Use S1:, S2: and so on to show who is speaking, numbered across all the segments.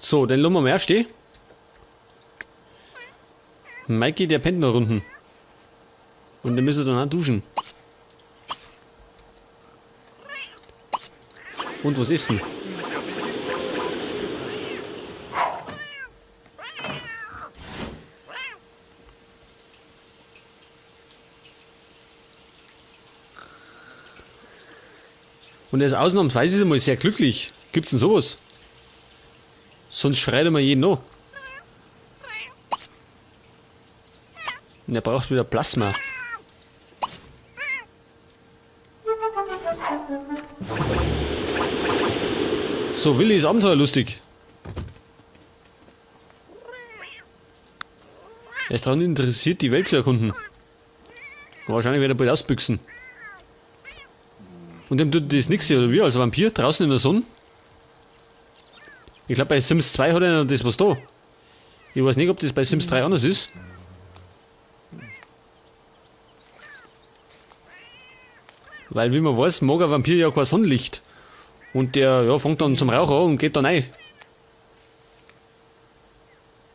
S1: So, dann lassen wir mal aufstehen. Mikey, der pennt noch unten. Und dann müssen wir dann auch duschen. Und was ist denn? Und er ist ausnahmsweise mal sehr glücklich. Gibt's denn sowas? Sonst schreit er mal jeden an. Und er braucht wieder Plasma. So, Willi ist abenteuerlustig. Er ist daran interessiert, die Welt zu erkunden. Wahrscheinlich wird er bald ausbüchsen. Und dem tut das nix, oder wie? Als Vampir draußen in der Sonne? Ich glaube, bei Sims 2 hat er noch das was da. Ich weiß nicht, ob das bei Sims 3 anders ist. Weil, wie man weiß, mag ein Vampir ja kein Sonnenlicht. Und der ja, fängt dann zum Rauchen an und geht dann rein.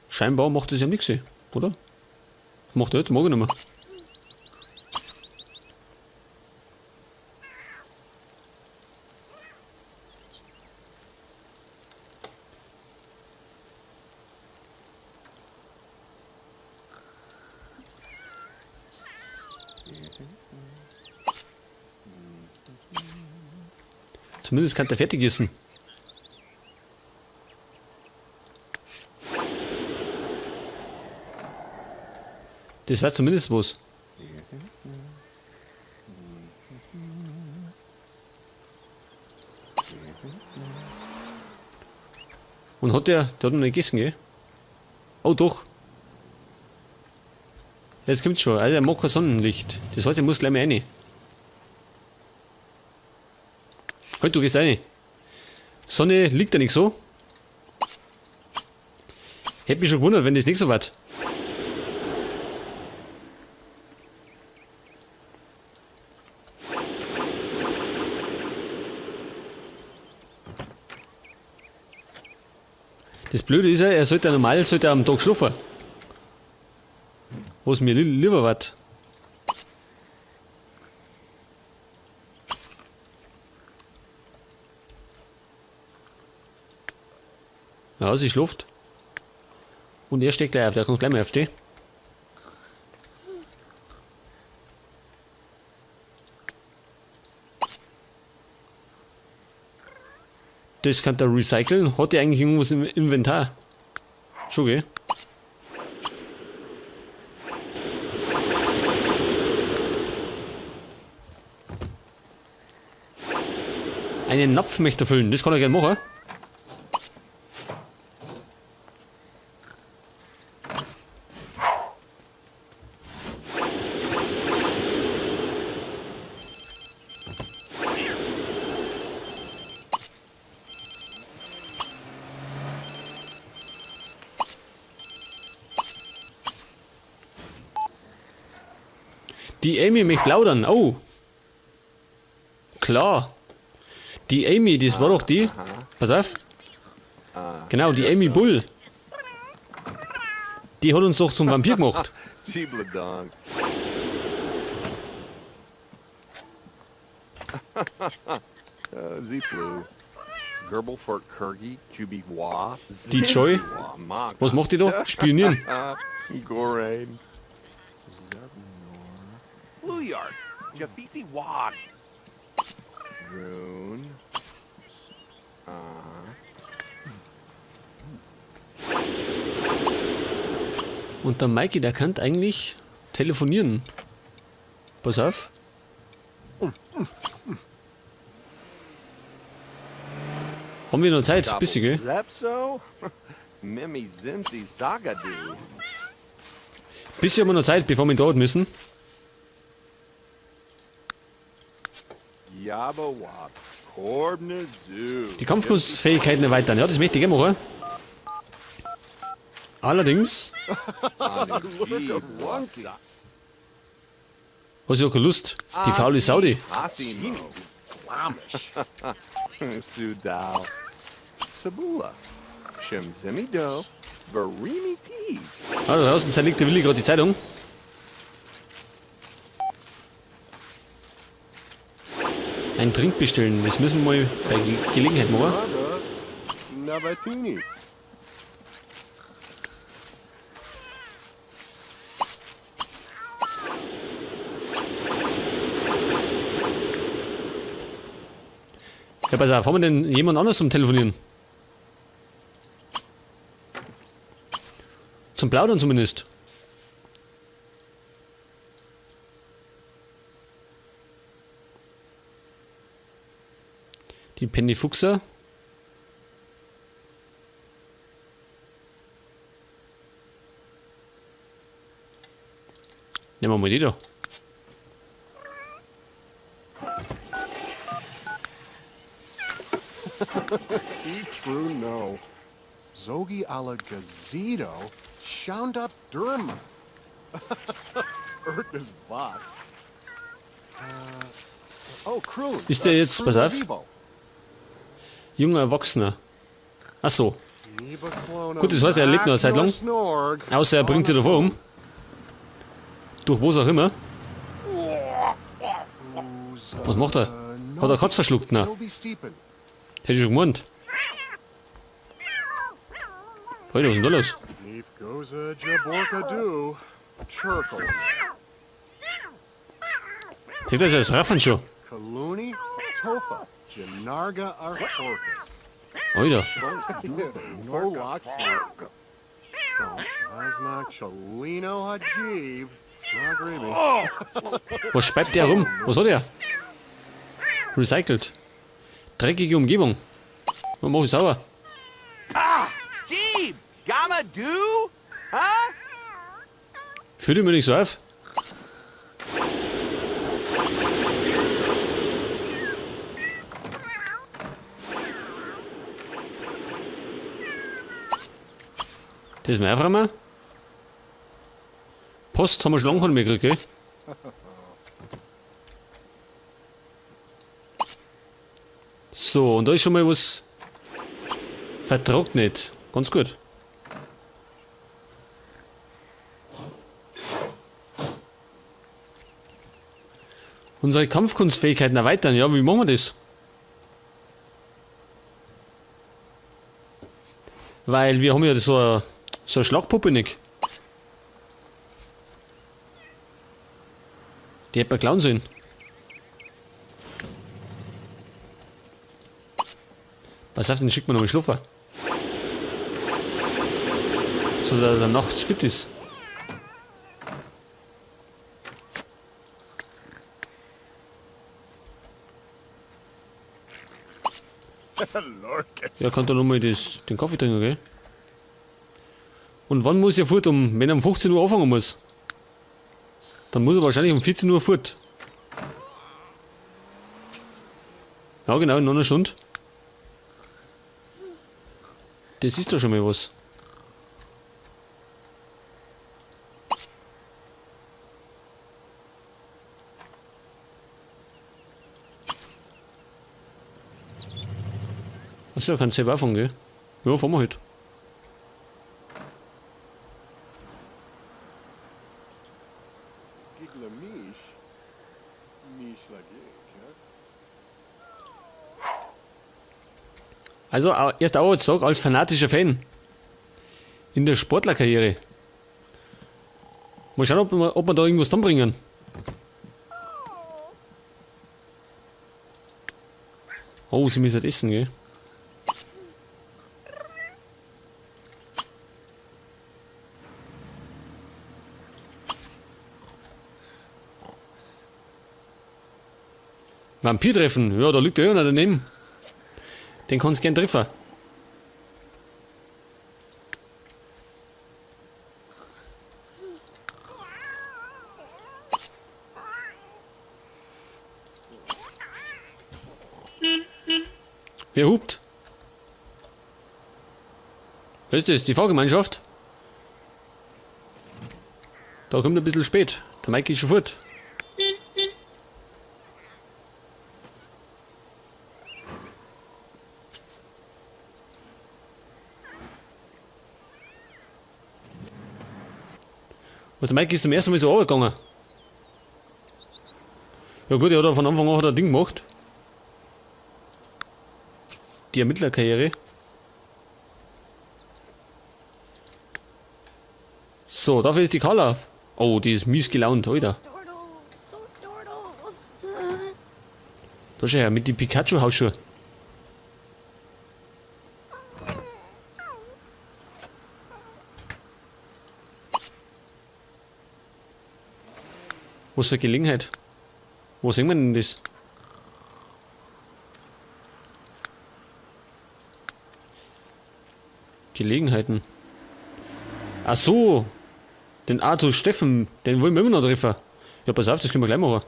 S1: Scheinbar macht das ja nichts, oder? Macht er jetzt, mag ich nicht mehr. Zumindest kann der fertig essen. Das wäre zumindest was. Und hat der hat noch nicht gegessen, gell? Oh doch. Jetzt kommt's schon. Also er mag kein Sonnenlicht. Das heißt, er muss gleich mal rein. Halt, du gehst rein. Sonne liegt da nicht so. Hätte mich schon gewundert, wenn das nicht so war. Das Blöde ist ja, er sollte normal am Tag schlafen. Was mir lieber war. Ja, sie schläft. Und er steht gleich auf, der kann gleich mal aufstehen. Das kann er recyceln. Hat er eigentlich irgendwas im Inventar? Schon, gell? Einen Napf möchte er füllen, das kann er gerne machen. Die Amy möchte plaudern. Oh. Klar. Die Amy, das war doch die. Pass auf. Genau, die Amy Bull. Die hat uns doch zum Vampir gemacht. Die Joy. Was macht die da? Spionieren. Und der Mikey, der kann eigentlich telefonieren. Pass auf. Haben wir noch Zeit? Bisschen, gell? Bisschen haben wir noch Zeit, bevor wir dort müssen. Die Kampfkunstfähigkeiten erweitern, ja, das möchte ich gerne machen. Allerdings. Hast du ja keine Lust? Die faule Saudi.
S2: Shimzimido, Verimi Tea.
S1: Ah, da draußen zerlegt der Willi gerade die Zeitung. Ein Trink bestellen, das müssen wir mal bei Gelegenheit machen.
S2: Mother, Nabatini.
S1: Ja, pass auf, haben wir denn jemand anders zum Telefonieren? Zum Plaudern zumindest. Die Penny Fuchser. Nehmen wir mal die da.
S2: True no. Zogi ala Gazito, Shound up Durma. Erdnes Vat. Oh, Kroon.
S1: Ist der jetzt, pass auf,
S2: Vivo.
S1: junger Erwachsener? Ach so.
S2: Gut,
S1: Gut, das heißt, er lebt noch eine Zeit lang. Außer er bringt sie davor um. Durch was auch immer. Was macht er? Hat er Katz verschluckt? Nein. Hätte ich schon gemeint. Heute, was ist denn da los? Hält er das Raffen schon?
S2: Kaluni, Tofa, Janarga Arthorcus.
S1: Alter.
S2: Moloch, Asnak, Chalino Hajiv, Nagrimi.
S1: Was speibt der rum? Was hat er? Recycelt. Dreckige Umgebung. Was mach ich sauer?
S3: Jeeb! Gamma do? Huh?
S1: Fühl dich mir nicht so auf. Das ist mir einfach mal. Post haben wir schon lange nicht mehr gekriegt, gell? So, und da ist schon mal was vertrocknet. Ganz gut. Unsere Kampfkunstfähigkeiten erweitern, ja, wie machen wir das? Weil wir haben ja so eine Schlagpuppe nicht. Die hätte man klauen sollen. Pass auf, den schickt man noch mal schlafen. So dass er nachts fit ist. Ja, kann da nochmal den Kaffee trinken, gell? Und wann muss er fort? Wenn er um 15 Uhr anfangen muss, dann muss er wahrscheinlich um 14 Uhr fort. Ja, genau, in einer Stunde. Das ist doch schon mal was. Achso, kannst du selber anfangen, gell? Ja, fahren wir halt. Also, erst Arbeitstag als fanatischer Fan. In der Sportlerkarriere. Mal schauen, ob wir da irgendwas dran bringen. Oh, sie müssen essen, gell? Vampir treffen, ja, da liegt der einer daneben. Den kannst du gern treffen. Wer hupt? Wer ist das? Die Fahrgemeinschaft? Da kommt ein bisschen spät. Der Mike ist schon fort. Also Mike ist zum ersten Mal so runtergegangen. Ja gut, er hat von Anfang an hat er ein Ding gemacht. Die Ermittlerkarriere. So, dafür ist die Carla. Oh, die ist mies gelaunt, Alter.
S4: Dortle, so Dortle.
S1: Da schau her, mit die Pikachu-Hausschuhe. Was für Gelegenheit? Wo sehen wir denn das? Gelegenheiten. Ach so. Den Arthur Steffen, den wollen wir immer noch treffen. Ja, pass auf, das können wir gleich machen.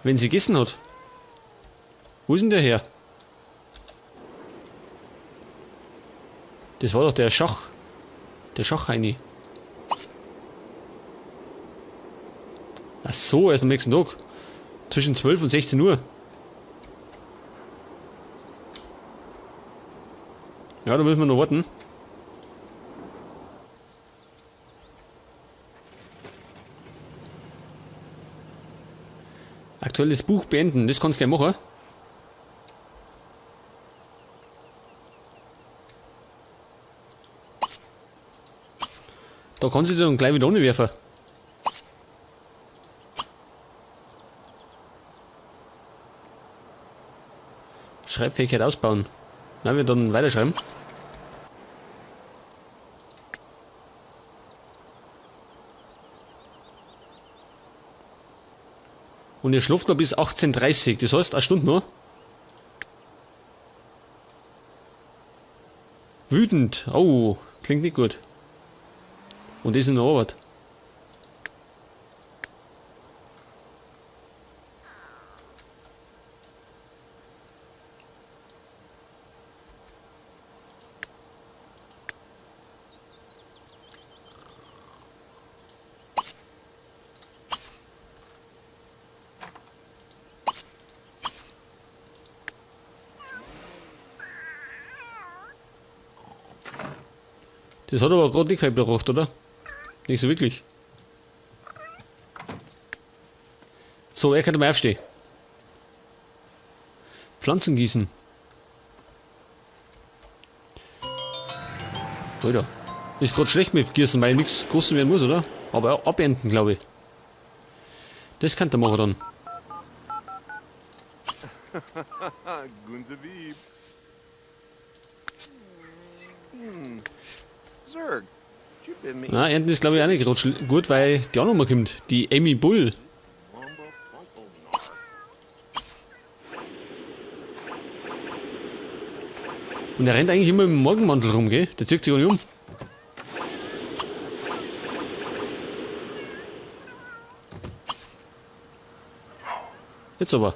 S1: Wenn sie gegessen hat. Wo ist denn der her? Das war doch der Schach. Der Schachheini. Ach so, erst am nächsten Tag. Zwischen 12 und 16 Uhr. Ja, da müssen wir noch warten. Aktuelles Buch beenden, das kannst du gerne machen. Da kannst du dir dann gleich wieder werfen. Schreibfähigkeit ausbauen. Na, wir dann weiterschreiben. Und ihr schlaft noch bis 18:30, das heißt eine Stunde noch. Wütend, oh, klingt nicht gut. Und das in der Arbeit. Das hat aber gerade nicht gebracht, oder? Nicht so wirklich. So, er kann mal aufstehen. Pflanzen gießen. Alter. Ist gerade schlecht mit Gießen, weil nichts groß werden muss, oder? Aber auch abernten, glaube ich. Das kann der machen dann.
S3: Gunzaviv. Zerg, you been me.
S1: Na, ernten ist glaube ich auch nicht gerade gut, weil die auch nochmal kommt. Die Amy Bull. Und er rennt eigentlich immer im Morgenmantel rum, gell? Der zieht sich auch nicht um. Jetzt aber.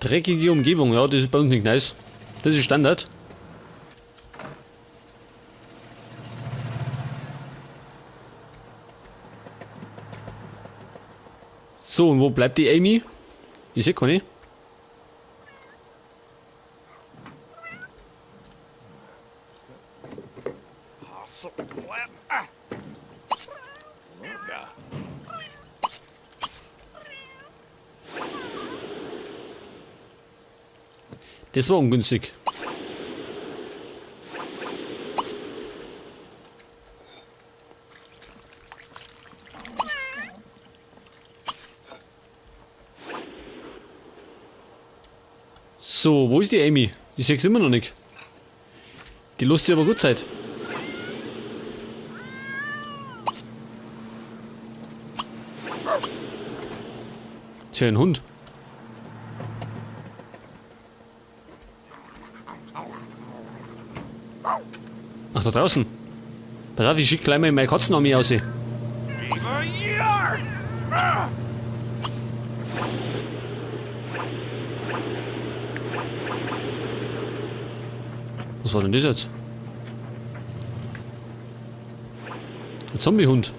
S1: Dreckige Umgebung, ja, das ist bei uns nicht nice. Das ist Standard. So, und wo bleibt die Amy? Ich sehe keine. Das war ungünstig. So, wo ist die Amy? Ich sehe sie immer noch nicht. Die lässt sich aber gut Zeit. Tja, ein Hund. Ach, da draußen. Pass auf, ich schicke gleich mal meine Katzenarmee aus.
S3: Eva Yark!
S1: Was war denn das jetzt? Ein Zombiehund.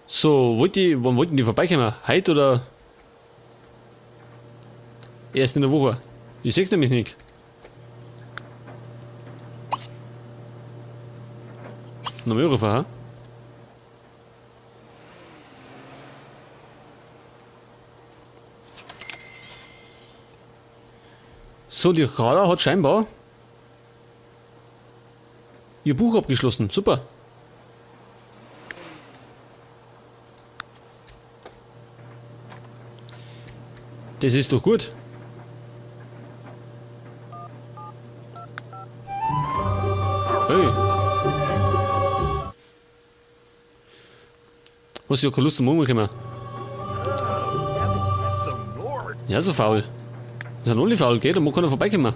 S1: So, wann wollten die vorbeikommen? Heute oder? Erst in der Woche. Ich seh's nämlich nicht. Noch mehr rufen, ha? So, die Radar hat scheinbar ihr Buch abgeschlossen. Super. Das ist doch gut. Hey. Was ja keine Lust zum Umkommen. Ja, so faul. Wir sind alle faul, gell? Da muss keiner vorbeikommen.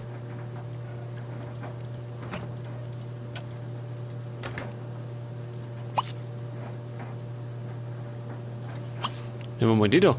S1: Nehmen wir mal die da.